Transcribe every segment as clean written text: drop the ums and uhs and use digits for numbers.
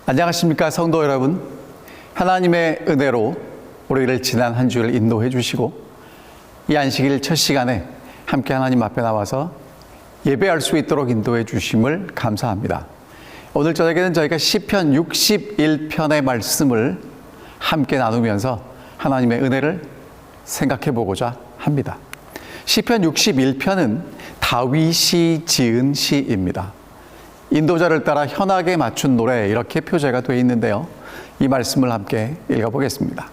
안녕하십니까 성도 여러분. 하나님의 은혜로 우리를 지난 한 주를 인도해 주시고 이 안식일 첫 시간에 함께 하나님 앞에 나와서 예배할 수 있도록 인도해 주심을 감사합니다. 오늘 저녁에는 저희가 시편 61편의 말씀을 함께 나누면서 하나님의 은혜를 생각해 보고자 합니다. 시편 61편은 다윗이 지은 시입니다. 인도자를 따라 현악에 맞춘 노래, 이렇게 표제가 되어 있는데요. 이 말씀을 함께 읽어보겠습니다.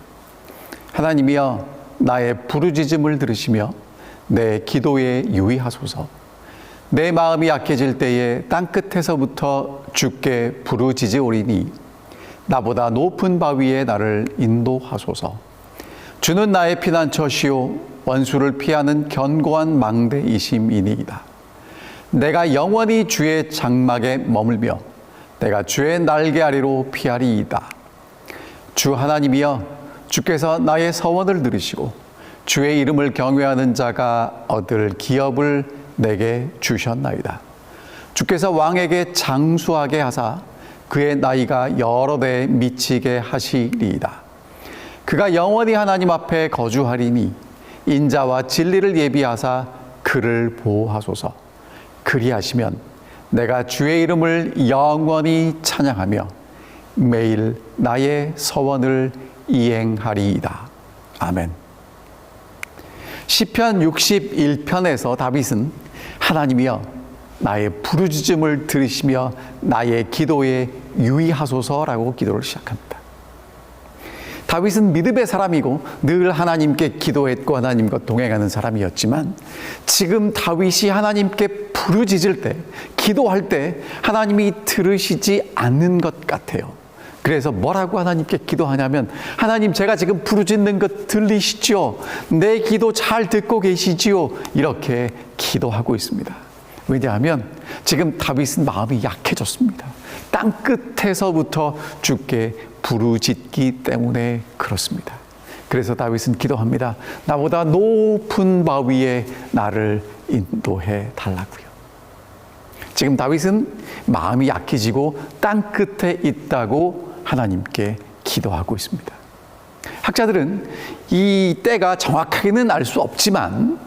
하나님이여, 나의 부르짖음을 들으시며 내 기도에 유의하소서. 내 마음이 약해질 때에 땅끝에서부터 주께 부르짖으오리니 나보다 높은 바위에 나를 인도하소서. 주는 나의 피난처시오 원수를 피하는 견고한 망대이심이니이다. 내가 영원히 주의 장막에 머물며 내가 주의 날개 아래로 피하리이다. 주 하나님이여, 주께서 나의 서원을 들으시고 주의 이름을 경외하는 자가 얻을 기업을 내게 주셨나이다. 주께서 왕에게 장수하게 하사 그의 나이가 여러 대 미치게 하시리이다. 그가 영원히 하나님 앞에 거주하리니 인자와 진리를 예비하사 그를 보호하소서. 그리하시면 내가 주의 이름을 영원히 찬양하며 매일 나의 서원을 이행하리이다. 아멘. 시편 61편에서 다윗은 하나님이여, 나의 부르짖음을 들으시며 나의 기도에 유의하소서라고 기도를 시작합니다. 다윗은 믿음의 사람이고 늘 하나님께 기도했고 하나님과 동행하는 사람이었지만 지금 다윗이 하나님께 부르짖을 때, 기도할 때 하나님이 들으시지 않는 것 같아요. 그래서 뭐라고 하나님께 기도하냐면, 하나님, 제가 지금 부르짖는 것 들리시죠? 내 기도 잘 듣고 계시지요? 이렇게 기도하고 있습니다. 왜냐하면 지금 다윗은 마음이 약해졌습니다. 땅끝에서부터 주께 부르짖기 때문에 그렇습니다. 그래서 다윗은 기도합니다. 나보다 높은 바위에 나를 인도해 달라고요. 지금 다윗은 마음이 약해지고 땅끝에 있다고 하나님께 기도하고 있습니다. 학자들은 이 때가 정확하게는 알 수 없지만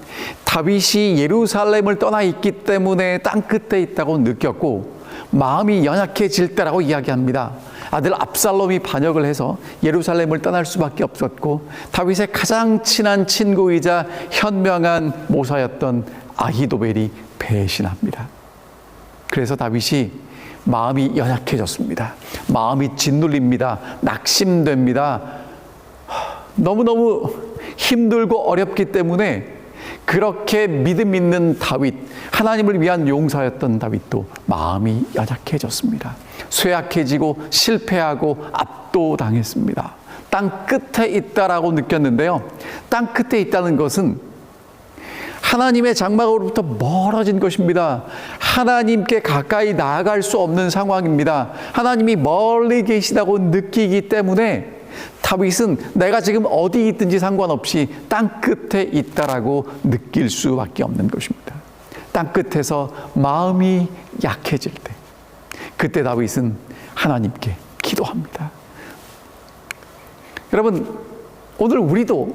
다윗이 예루살렘을 떠나 있기 때문에 땅끝에 있다고 느꼈고 마음이 연약해질 때라고 이야기합니다. 아들 압살롬이 반역을 해서 예루살렘을 떠날 수밖에 없었고 다윗의 가장 친한 친구이자 현명한 모사였던 아히도벨이 배신합니다. 그래서 다윗이 마음이 연약해졌습니다. 마음이 짓눌립니다. 낙심됩니다. 너무너무 힘들고 어렵기 때문에 그렇게 믿음 있는 다윗, 하나님을 위한 용사였던 다윗도 마음이 연약해졌습니다. 쇠약해지고 실패하고 압도당했습니다. 땅 끝에 있다라고 느꼈는데요. 땅 끝에 있다는 것은 하나님의 장막으로부터 멀어진 것입니다. 하나님께 가까이 나아갈 수 없는 상황입니다. 하나님이 멀리 계시다고 느끼기 때문에 다윗은 내가 지금 어디 있든지 상관없이 땅 끝에 있다라고 느낄 수밖에 없는 것입니다. 땅 끝에서 마음이 약해질 때, 그때 다윗은 하나님께 기도합니다. 여러분, 오늘 우리도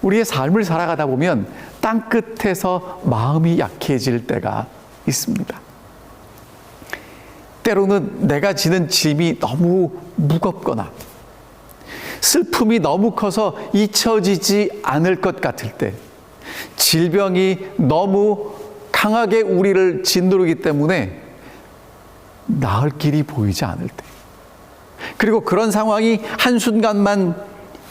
우리의 삶을 살아가다 보면 땅 끝에서 마음이 약해질 때가 있습니다. 때로는 내가 지는 짐이 너무 무겁거나 슬픔이 너무 커서 잊혀지지 않을 것 같을 때, 질병이 너무 강하게 우리를 짓누르기 때문에 나을 길이 보이지 않을 때, 그리고 그런 상황이 한순간만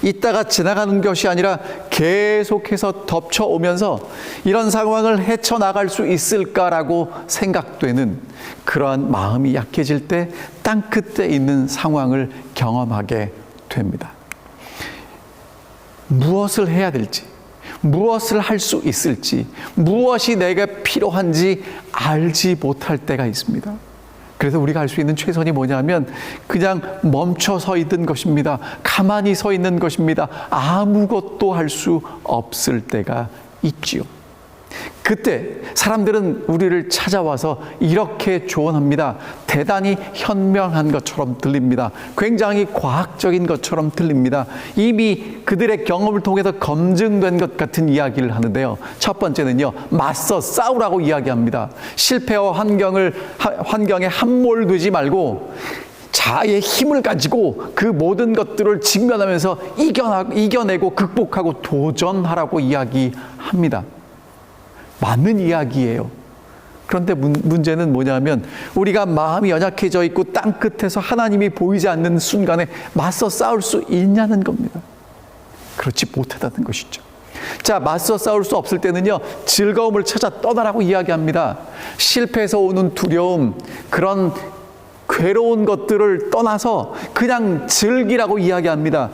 있다가 지나가는 것이 아니라 계속해서 덮쳐오면서 이런 상황을 헤쳐나갈 수 있을까라고 생각되는 그러한 마음이 약해질 때 땅끝에 있는 상황을 경험하게 됩니다. 무엇을 해야 될지, 무엇을 할 수 있을지, 무엇이 내게 필요한지 알지 못할 때가 있습니다. 그래서 우리가 할 수 있는 최선이 뭐냐면 그냥 멈춰 서 있는 것입니다. 가만히 서 있는 것입니다. 아무것도 할 수 없을 때가 있지요. 그때 사람들은 우리를 찾아와서 이렇게 조언합니다. 대단히 현명한 것처럼 들립니다. 굉장히 과학적인 것처럼 들립니다. 이미 그들의 경험을 통해서 검증된 것 같은 이야기를 하는데요. 첫 번째는요, 맞서 싸우라고 이야기합니다. 실패와 환경에 함몰되지 말고 자아의 힘을 가지고 그 모든 것들을 직면하면서 이겨내고 극복하고 도전하라고 이야기합니다. 맞는 이야기예요. 그런데 문제는 뭐냐면 우리가 마음이 연약해져 있고 땅 끝에서 하나님이 보이지 않는 순간에 맞서 싸울 수 있냐는 겁니다. 그렇지 못하다는 것이죠. 자, 맞서 싸울 수 없을 때는요, 즐거움을 찾아 떠나라고 이야기합니다. 실패해서 오는 두려움, 그런 괴로운 것들을 떠나서 그냥 즐기라고 이야기합니다.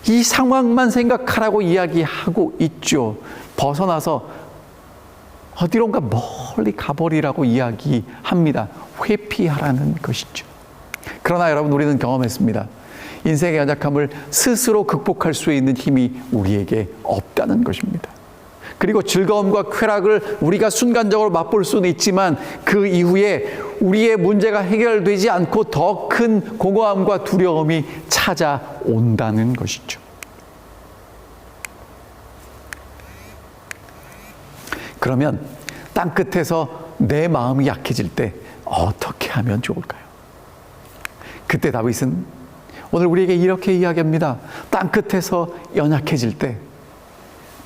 이 상황만 생각하라고 이야기하고 있죠. 벗어나서 어디론가 멀리 가버리라고 이야기합니다. 회피하라는 것이죠. 그러나 여러분, 우리는 경험했습니다. 인생의 연약함을 스스로 극복할 수 있는 힘이 우리에게 없다는 것입니다. 그리고 즐거움과 쾌락을 우리가 순간적으로 맛볼 수는 있지만 그 이후에 우리의 문제가 해결되지 않고 더 큰 공허함과 두려움이 찾아온다는 것이죠. 그러면 땅 끝에서 내 마음이 약해질 때 어떻게 하면 좋을까요? 그때 다윗은 오늘 우리에게 이렇게 이야기합니다. 땅 끝에서 연약해질 때,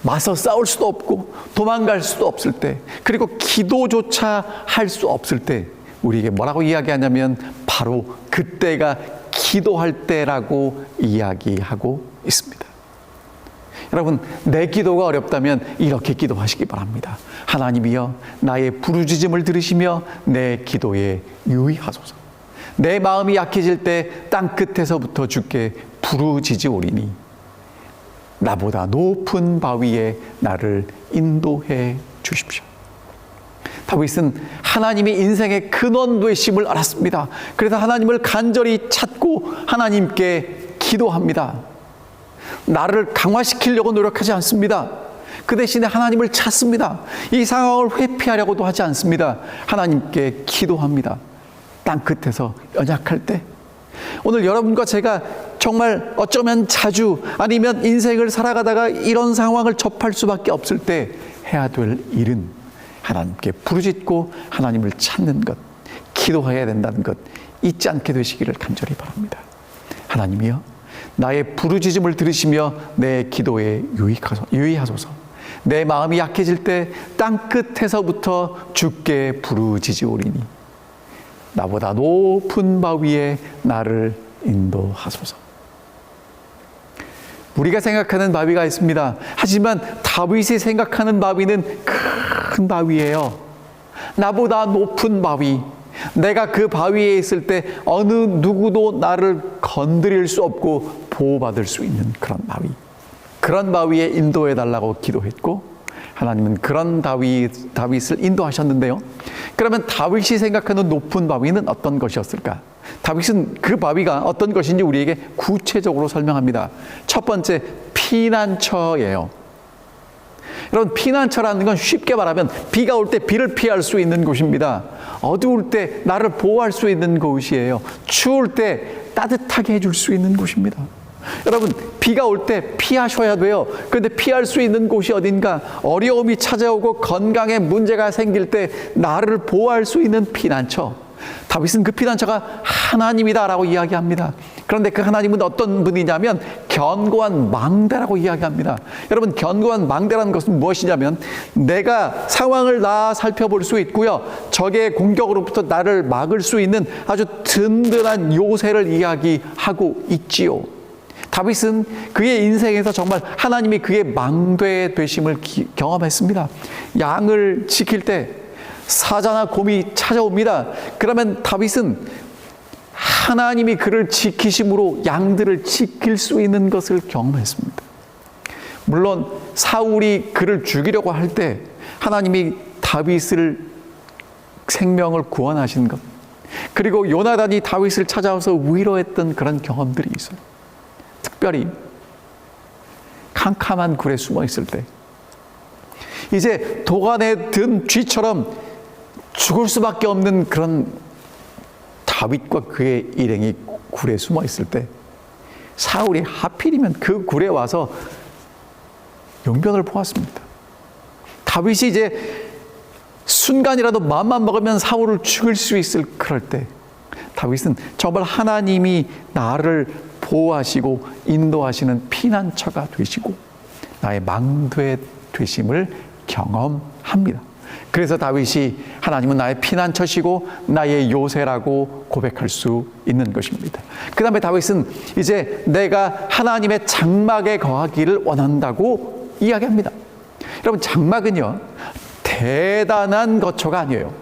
맞서 싸울 수도 없고 도망갈 수도 없을 때, 그리고 기도조차 할 수 없을 때 우리에게 뭐라고 이야기하냐면 바로 그때가 기도할 때라고 이야기하고 있습니다. 여러분, 내 기도가 어렵다면 이렇게 기도하시기 바랍니다. 하나님이여, 나의 부르짖음을 들으시며 내 기도에 유의하소서. 내 마음이 약해질 때 땅 끝에서부터 주께 부르짖으오리니 나보다 높은 바위에 나를 인도해 주십시오. 다윗은 하나님이 인생의 근원 되심을 알았습니다. 그래서 하나님을 간절히 찾고 하나님께 기도합니다. 나를 강화시키려고 노력하지 않습니다. 그 대신에 하나님을 찾습니다. 이 상황을 회피하려고도 하지 않습니다. 하나님께 기도합니다. 땅 끝에서 연약할 때, 오늘 여러분과 제가 정말 어쩌면 자주, 아니면 인생을 살아가다가 이런 상황을 접할 수밖에 없을 때 해야 될 일은 하나님께 부르짖고 하나님을 찾는 것, 기도해야 된다는 것 잊지 않게 되시기를 간절히 바랍니다. 하나님이여, 나의 부르짖음을 들으시며 내 기도에 유의하소서. 내 마음이 약해질 때 땅 끝에서부터 주께 부르짖으오리니 나보다 높은 바위에 나를 인도하소서. 우리가 생각하는 바위가 있습니다. 하지만 다윗이 생각하는 바위는 큰 바위예요. 나보다 높은 바위, 내가 그 바위에 있을 때 어느 누구도 나를 건드릴 수 없고 보호받을 수 있는 그런 바위, 그런 바위에 인도해 달라고 기도했고 하나님은 그런 다윗을 인도하셨는데요. 그러면 다윗이 생각하는 높은 바위는 어떤 것이었을까? 다윗은 그 바위가 어떤 것인지 우리에게 구체적으로 설명합니다. 첫 번째, 피난처예요. 여러분, 피난처라는 건 쉽게 말하면 비가 올 때 비를 피할 수 있는 곳입니다. 어두울 때 나를 보호할 수 있는 곳이에요. 추울 때 따뜻하게 해줄 수 있는 곳입니다. 여러분, 비가 올 때 피하셔야 돼요. 그런데 피할 수 있는 곳이 어딘가? 어려움이 찾아오고 건강에 문제가 생길 때 나를 보호할 수 있는 피난처. 다윗은 그 피난처가 하나님이다라고 이야기합니다. 그런데 그 하나님은 어떤 분이냐면 견고한 망대라고 이야기합니다. 여러분, 견고한 망대라는 것은 무엇이냐면 내가 상황을 살펴볼 수 있고요, 적의 공격으로부터 나를 막을 수 있는 아주 든든한 요새를 이야기하고 있지요. 다윗은 그의 인생에서 정말 하나님이 그의 망대 되심을 경험했습니다. 양을 지킬 때 사자나 곰이 찾아옵니다. 그러면 다윗은 하나님이 그를 지키심으로 양들을 지킬 수 있는 것을 경험했습니다. 물론 사울이 그를 죽이려고 할 때 하나님이 다윗을 생명을 구원하신 것, 그리고 요나단이 다윗을 찾아와서 위로했던 그런 경험들이 있어요. 특별히 캄캄한 굴에 숨어 있을 때, 이제 도간에 든 쥐처럼 죽을 수밖에 없는 그런 다윗과 그의 일행이 굴에 숨어 있을 때 사울이 하필이면 그 굴에 와서 용변을 보았습니다. 다윗이 이제 순간이라도 마음만 먹으면 사울을 죽일 수 있을 그럴 때 다윗은 정말 하나님이 나를 보호하시고 인도하시는 피난처가 되시고 나의 망대 되심을 경험합니다. 그래서 다윗이 하나님은 나의 피난처시고 나의 요새라고 고백할 수 있는 것입니다. 그 다음에 다윗은 이제 내가 하나님의 장막에 거하기를 원한다고 이야기합니다. 여러분, 장막은요 대단한 거처가 아니에요.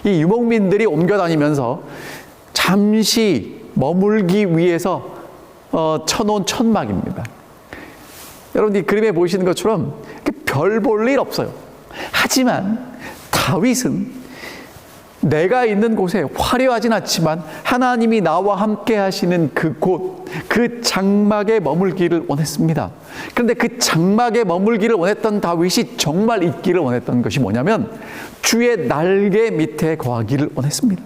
이 유목민들이 옮겨다니면서 잠시 머물기 위해서 쳐놓은 천막입니다. 여러분, 이 그림에 보이시는 것처럼 별 볼 일 없어요. 하지만 다윗은 내가 있는 곳에 화려하진 않지만 하나님이 나와 함께 하시는 그곳, 그 장막에 머물기를 원했습니다. 그런데 그 장막에 머물기를 원했던 다윗이 정말 있기를 원했던 것이 뭐냐면 주의 날개 밑에 거하기를 원했습니다.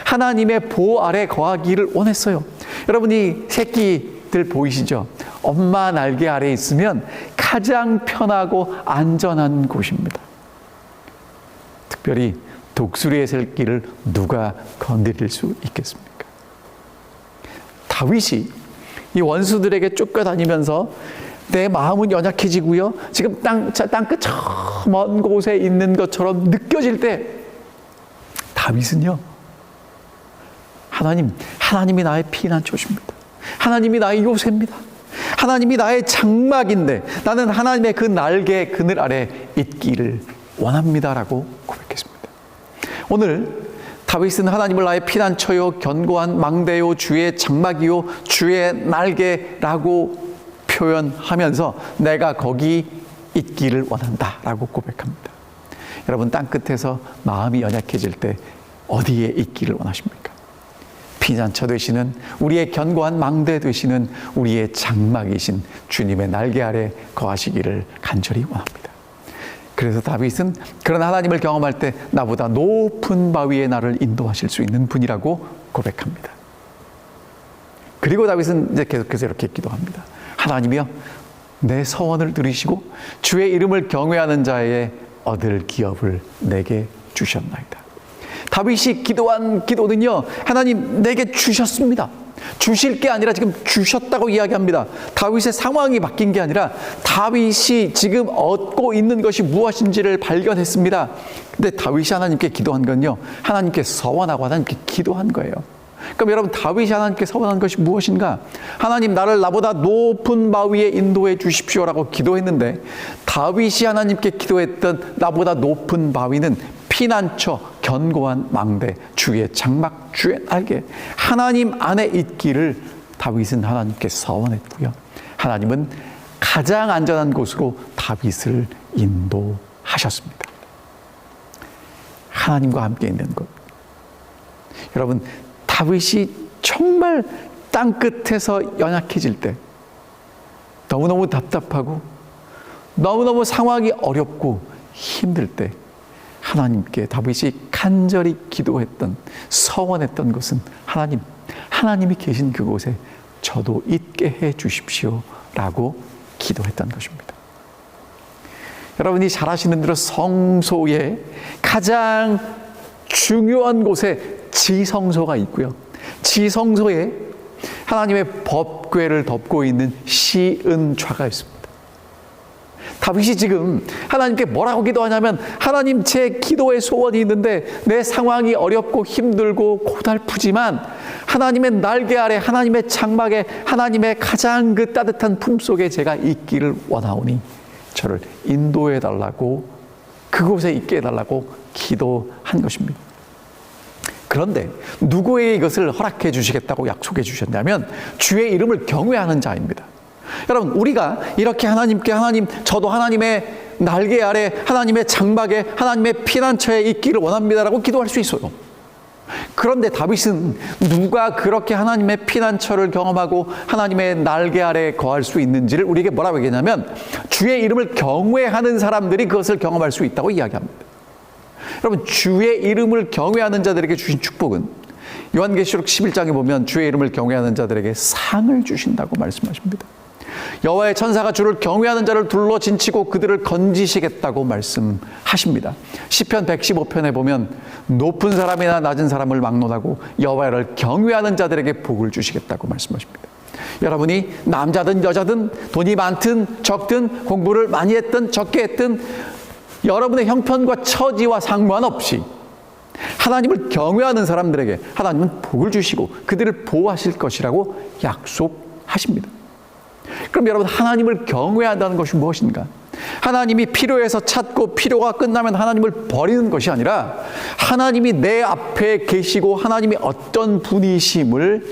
하나님의 보호 아래 거하기를 원했어요. 여러분이 새끼들 보이시죠? 엄마 날개 아래 있으면 가장 편하고 안전한 곳입니다. 특별히 독수리의 새끼를 누가 건드릴 수 있겠습니까? 다윗이 이 원수들에게 쫓겨다니면서 내 마음은 연약해지고요. 지금 땅끝 저 먼 곳에 있는 것처럼 느껴질 때 다윗은요. 하나님이 나의 피난처십니다. 하나님이 나의 요새입니다. 하나님이 나의 장막인데 나는 하나님의 그 날개 그늘 아래 있기를 원합니다라고 고백했습니다. 오늘 다윗은 하나님을 나의 피난처요 견고한 망대요 주의 장막이요 주의 날개라고 표현하면서 내가 거기 있기를 원한다라고 고백합니다. 여러분, 땅끝에서 마음이 연약해질 때 어디에 있기를 원하십니까? 피난처 되시는 우리의 견고한 망대 되시는 우리의 장막이신 주님의 날개 아래 거하시기를 간절히 원합니다. 그래서 다윗은 그런 하나님을 경험할 때 나보다 높은 바위에 나를 인도하실 수 있는 분이라고 고백합니다. 그리고 다윗은 이제 계속해서 이렇게 기도합니다. 하나님이여, 내 서원을 들으시고 주의 이름을 경외하는 자의 얻을 기업을 내게 주셨나이다. 다윗이 기도한 기도는요, 하나님 내게 주셨습니다. 주실 게 아니라 지금 주셨다고 이야기합니다. 다윗의 상황이 바뀐 게 아니라 다윗이 지금 얻고 있는 것이 무엇인지를 발견했습니다. 근데 다윗이 하나님께 기도한 건요, 하나님께 서원하고 하나님께 기도한 거예요. 그럼 여러분, 다윗이 하나님께 서원한 것이 무엇인가? 하나님, 나를 나보다 높은 바위에 인도해 주십시오라고 기도했는데, 다윗이 하나님께 기도했던 나보다 높은 바위는 피난처, 견고한 망대, 주의 장막, 주의 날개, 하나님 안에 있기를 다윗은 하나님께 서원했고요. 하나님은 가장 안전한 곳으로 다윗을 인도하셨습니다. 하나님과 함께 있는 곳. 여러분, 다윗이 정말 땅끝에서 연약해질 때, 너무너무 답답하고 너무너무 상황이 어렵고 힘들 때 하나님께 다윗이 간절히 기도했던, 서원했던 것은 하나님이 계신 그곳에 저도 있게 해 주십시오 라고 기도했던 것입니다. 여러분이 잘 아시는 대로 성소의 가장 중요한 곳에 지성소가 있고요. 지성소에 하나님의 법궤를 덮고 있는 시은좌가 있습니다. 다윗이 지금 하나님께 뭐라고 기도하냐면, 하나님, 제 기도의 소원이 있는데 내 상황이 어렵고 힘들고 고달프지만 하나님의 날개 아래, 하나님의 장막에, 하나님의 가장 그 따뜻한 품속에 제가 있기를 원하오니 저를 인도해 달라고, 그곳에 있게 해달라고 기도한 것입니다. 그런데 누구에게 이것을 허락해 주시겠다고 약속해 주셨냐면 주의 이름을 경외하는 자입니다. 여러분, 우리가 이렇게 하나님께, 하나님, 저도 하나님의 날개 아래, 하나님의 장막에, 하나님의 피난처에 있기를 원합니다라고 기도할 수 있어요. 그런데 다윗은 누가 그렇게 하나님의 피난처를 경험하고 하나님의 날개 아래 거할 수 있는지를 우리에게 뭐라고 얘기하냐면 주의 이름을 경외하는 사람들이 그것을 경험할 수 있다고 이야기합니다. 여러분, 주의 이름을 경외하는 자들에게 주신 축복은 요한계시록 11장에 보면 주의 이름을 경외하는 자들에게 상을 주신다고 말씀하십니다. 여호와의 천사가 주를 경외하는 자를 둘러 진치고 그들을 건지시겠다고 말씀하십니다. 시편 115편에 보면 높은 사람이나 낮은 사람을 막론하고 여호와를 경외하는 자들에게 복을 주시겠다고 말씀하십니다. 여러분이 남자든 여자든 돈이 많든 적든 공부를 많이 했든 적게 했든 여러분의 형편과 처지와 상관없이 하나님을 경외하는 사람들에게 하나님은 복을 주시고 그들을 보호하실 것이라고 약속하십니다. 그럼 여러분, 하나님을 경외한다는 것이 무엇인가? 하나님이 필요해서 찾고 필요가 끝나면 하나님을 버리는 것이 아니라 하나님이 내 앞에 계시고 하나님이 어떤 분이심을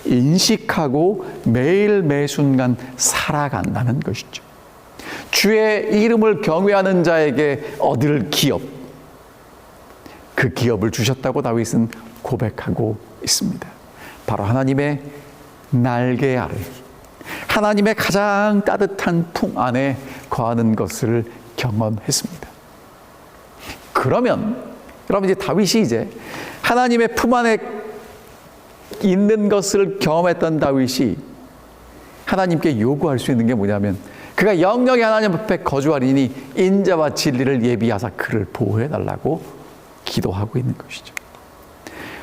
인식하고 매일 매순간 살아간다는 것이죠. 주의 이름을 경외하는 자에게 얻을 기업, 그 기업을 주셨다고 다윗은 고백하고 있습니다. 바로 하나님의 날개 아래, 하나님의 가장 따뜻한 품 안에 거하는 것을 경험했습니다. 그러면 여러분, 이제 다윗이 이제 하나님의 품 안에 있는 것을 경험했던 다윗이 하나님께 요구할 수 있는 게 뭐냐면 그가 영영이 하나님 앞에 거주하리니 인자와 진리를 예비하사 그를 보호해달라고 기도하고 있는 것이죠.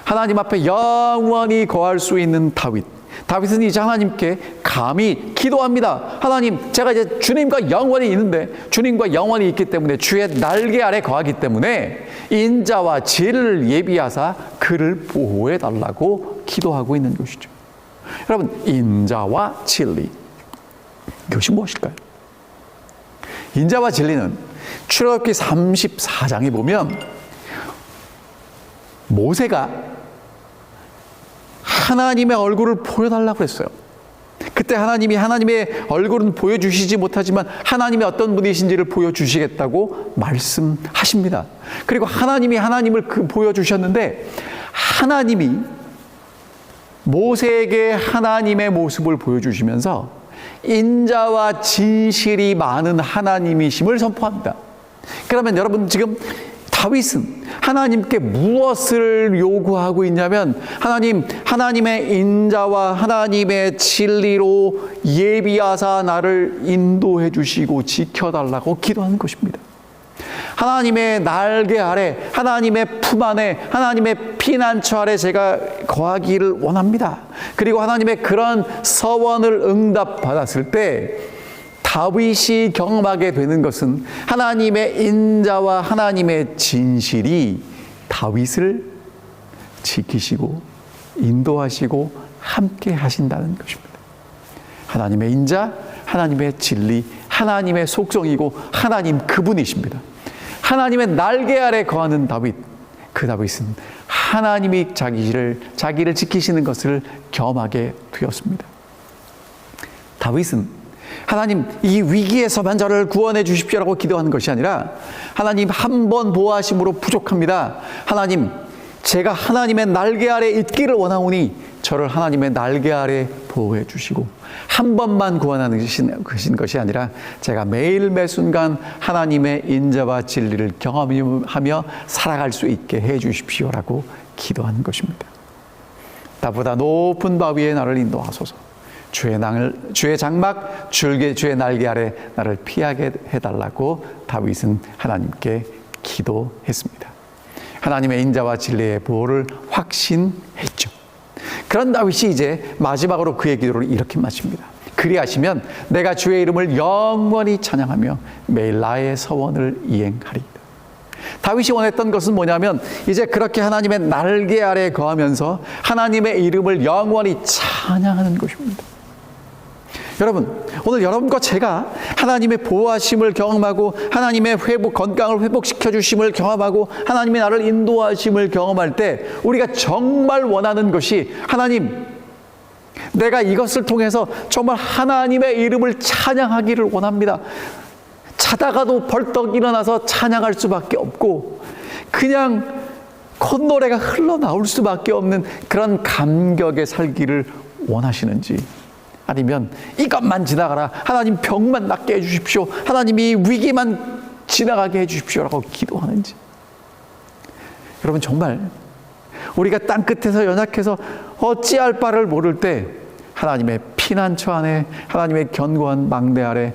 하나님 앞에 영원히 거할 수 있는 다윗은 이제 하나님께 감히 기도합니다. 하나님, 제가 이제 주님과 영원히 있는데 주님과 영원히 있기 때문에 주의 날개 아래 거하기 때문에 인자와 진리를 예비하사 그를 보호해 달라고 기도하고 있는 것이죠. 여러분, 인자와 진리, 이것이 무엇일까요? 인자와 진리는 출애굽기 34장에 보면 모세가 하나님의 얼굴을 보여달라고 했어요. 그때 하나님이 하나님의 얼굴은 보여주시지 못하지만 하나님이 어떤 분이신지를 보여주시겠다고 말씀하십니다. 그리고 하나님이 하나님을 보여주셨는데 하나님이 모세에게 하나님의 모습을 보여주시면서 인자와 진실이 많은 하나님이심을 선포합니다. 그러면 여러분, 지금 다윗은 하나님께 무엇을 요구하고 있냐면 하나님의 인자와 하나님의 진리로 예비하사 나를 인도해 주시고 지켜달라고 기도하는 것입니다. 하나님의 날개 아래, 하나님의 품 안에, 하나님의 피난처 아래 제가 거하기를 원합니다. 그리고 하나님의 그런 서원을 응답받았을 때 다윗이 경험하게 되는 것은 하나님의 인자와 하나님의 진실이 다윗을 지키시고 인도하시고 함께 하신다는 것입니다. 하나님의 인자, 하나님의 진리, 하나님의 속성이고 하나님 그분이십니다. 하나님의 날개 아래 거하는 다윗, 그 다윗은 하나님이 자기를 지키시는 것을 경험하게 되었습니다. 다윗은 하나님, 이 위기에서만 저를 구원해 주십시오라고 기도하는 것이 아니라 하나님, 한 번 보호하심으로 부족합니다. 하나님, 제가 하나님의 날개 아래 있기를 원하오니 저를 하나님의 날개 아래 보호해 주시고 한 번만 구원하는 것이 아니라 제가 매일 매순간 하나님의 인자와 진리를 경험하며 살아갈 수 있게 해 주십시오라고 기도하는 것입니다. 나보다 높은 바 위에 나를 인도하소서. 주의 장막, 주의 날개 아래 나를 피하게 해달라고 다윗은 하나님께 기도했습니다. 하나님의 인자와 진리의 보호를 확신했죠. 그런 다윗이 이제 마지막으로 그의 기도를 이렇게 마칩니다. 그리하시면 내가 주의 이름을 영원히 찬양하며 매일 나의 서원을 이행하리이다. 다윗이 원했던 것은 뭐냐면 이제 그렇게 하나님의 날개 아래 거하면서 하나님의 이름을 영원히 찬양하는 것입니다. 여러분, 오늘 여러분과 제가 하나님의 보호하심을 경험하고 하나님의 건강을 회복시켜 주심을 경험하고 하나님의 나를 인도하심을 경험할 때 우리가 정말 원하는 것이 하나님, 내가 이것을 통해서 정말 하나님의 이름을 찬양하기를 원합니다. 자다가도 벌떡 일어나서 찬양할 수밖에 없고 그냥 콧노래가 흘러나올 수밖에 없는 그런 감격에 살기를 원하시는지, 아니면 이것만 지나가라, 하나님 병만 낫게 해주십시오, 하나님이 위기만 지나가게 해주십시오라고 기도하는지. 여러분, 정말 우리가 땅끝에서 연약해서 어찌할 바를 모를 때 하나님의 피난처 안에, 하나님의 견고한 망대 아래,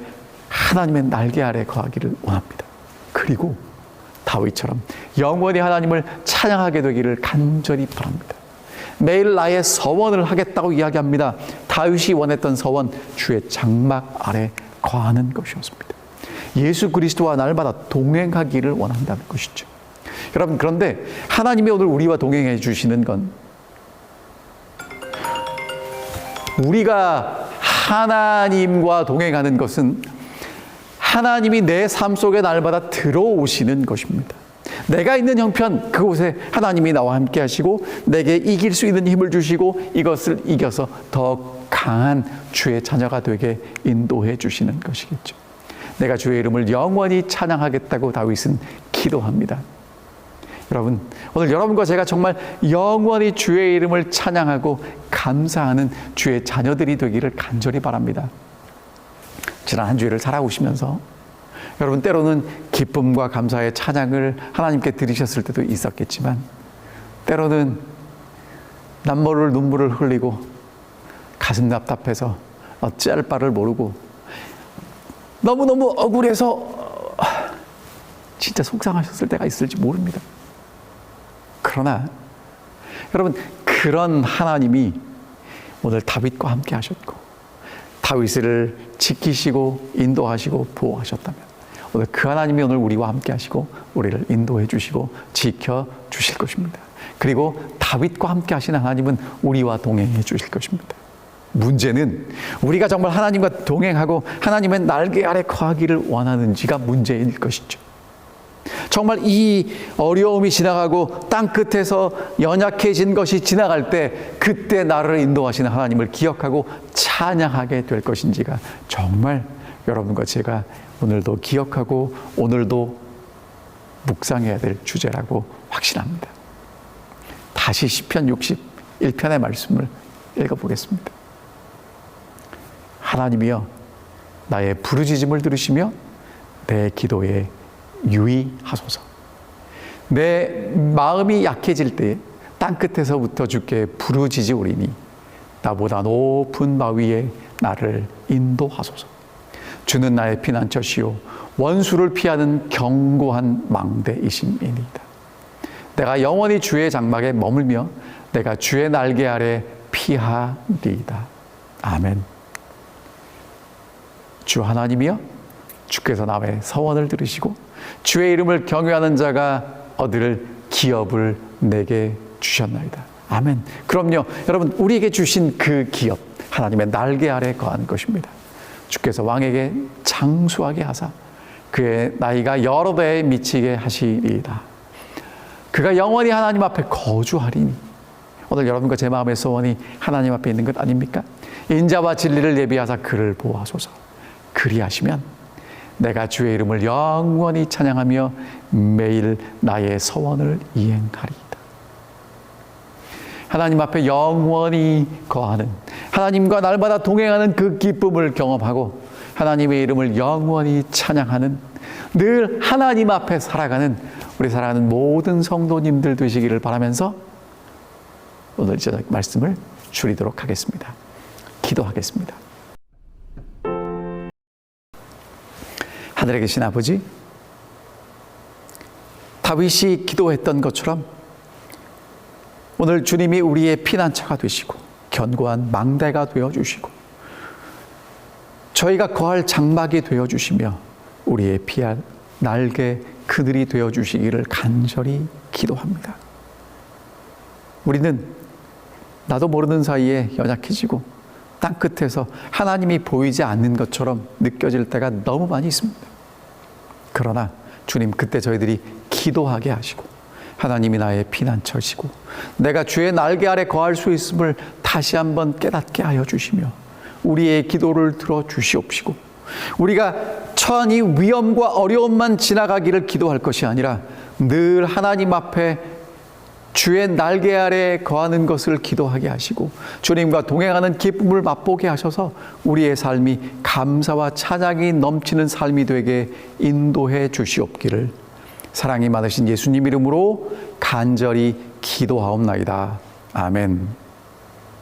하나님의 날개 아래 거하기를 원합니다. 그리고 다윗처럼 영원히 하나님을 찬양하게 되기를 간절히 바랍니다. 매일 나의 서원을 하겠다고 이야기합니다. 다윗이 원했던 서원, 주의 장막 아래 거하는 것이었습니다. 예수 그리스도와 날마다 동행하기를 원한다는 것이죠. 여러분, 그런데 하나님이 오늘 우리와 동행해 주시는 건, 우리가 하나님과 동행하는 것은 하나님이 내 삶 속에 날마다 들어오시는 것입니다. 내가 있는 형편, 그곳에 하나님이 나와 함께 하시고 내게 이길 수 있는 힘을 주시고 이것을 이겨서 더 강한 주의 자녀가 되게 인도해 주시는 것이겠죠. 내가 주의 이름을 영원히 찬양하겠다고 다윗은 기도합니다. 여러분, 오늘 여러분과 제가 정말 영원히 주의 이름을 찬양하고 감사하는 주의 자녀들이 되기를 간절히 바랍니다. 지난 한 주일을 살아오시면서 여러분, 때로는 기쁨과 감사의 찬양을 하나님께 드리셨을 때도 있었겠지만, 때로는 남모를 눈물을 흘리고 가슴 답답해서 어찌할 바를 모르고 너무너무 억울해서 진짜 속상하셨을 때가 있을지 모릅니다. 그러나 여러분, 그런 하나님이 오늘 다윗과 함께 하셨고 다윗을 지키시고 인도하시고 보호하셨다면, 오늘 그 하나님이 오늘 우리와 함께 하시고 우리를 인도해 주시고 지켜 주실 것입니다. 그리고 다윗과 함께 하신 하나님은 우리와 동행해 주실 것입니다. 문제는 우리가 정말 하나님과 동행하고 하나님의 날개 아래 거하기를 원하는지가 문제일 것이죠. 정말 이 어려움이 지나가고 땅끝에서 연약해진 것이 지나갈 때, 그때 나를 인도하시는 하나님을 기억하고 찬양하게 될 것인지가 정말 여러분과 제가 오늘도 기억하고 오늘도 묵상해야 될 주제라고 확신합니다. 다시 시편 61편의 말씀을 읽어보겠습니다. 하나님이여, 나의 부르짖음을 들으시며 내 기도에 유의하소서. 내 마음이 약해질 때 땅끝에서부터 주께 부르짖으오리니 나보다 높은 바위에 나를 인도하소서. 주는 나의 피난처시요 원수를 피하는 견고한 망대이심이니이다. 내가 영원히 주의 장막에 머물며 내가 주의 날개 아래 피하리이다. 아멘. 주 하나님이여, 주께서 남의 서원을 들으시고 주의 이름을 경외하는 자가 얻을 기업을 내게 주셨나이다. 아멘. 그럼요, 여러분, 우리에게 주신 그 기업, 하나님의 날개 아래 거한 것입니다. 주께서 왕에게 장수하게 하사 그의 나이가 여러 배에 미치게 하시리이다. 그가 영원히 하나님 앞에 거주하리니. 오늘 여러분과 제 마음의 소원이 하나님 앞에 있는 것 아닙니까? 인자와 진리를 예비하사 그를 보호하소서. 그리하시면 내가 주의 이름을 영원히 찬양하며 매일 나의 서원을 이행하리이다. 하나님 앞에 영원히 거하는, 하나님과 날마다 동행하는 그 기쁨을 경험하고 하나님의 이름을 영원히 찬양하는, 늘 하나님 앞에 살아가는 우리 사랑하는 모든 성도님들 되시기를 바라면서 오늘 저녁 말씀을 줄이도록 하겠습니다. 기도하겠습니다. 하늘에 계신 아버지, 다윗이 기도했던 것처럼 오늘 주님이 우리의 피난처가 되시고 견고한 망대가 되어주시고 저희가 거할 장막이 되어주시며 우리의 피할 날개 그늘이 되어주시기를 간절히 기도합니다. 우리는 나도 모르는 사이에 연약해지고 땅끝에서 하나님이 보이지 않는 것처럼 느껴질 때가 너무 많이 있습니다. 그러나 주님, 그때 저희들이 기도하게 하시고 하나님이 나의 피난처시고 내가 주의 날개 아래 거할 수 있음을 다시 한번 깨닫게 하여 주시며 우리의 기도를 들어주시옵시고 우리가 처한 이 위험과 어려움만 지나가기를 기도할 것이 아니라 늘 하나님 앞에 주의 날개 아래 거하는 것을 기도하게 하시고 주님과 동행하는 기쁨을 맛보게 하셔서 우리의 삶이 감사와 찬양이 넘치는 삶이 되게 인도해 주시옵기를 사랑이 많으신 예수님 이름으로 간절히 기도하옵나이다. 아멘.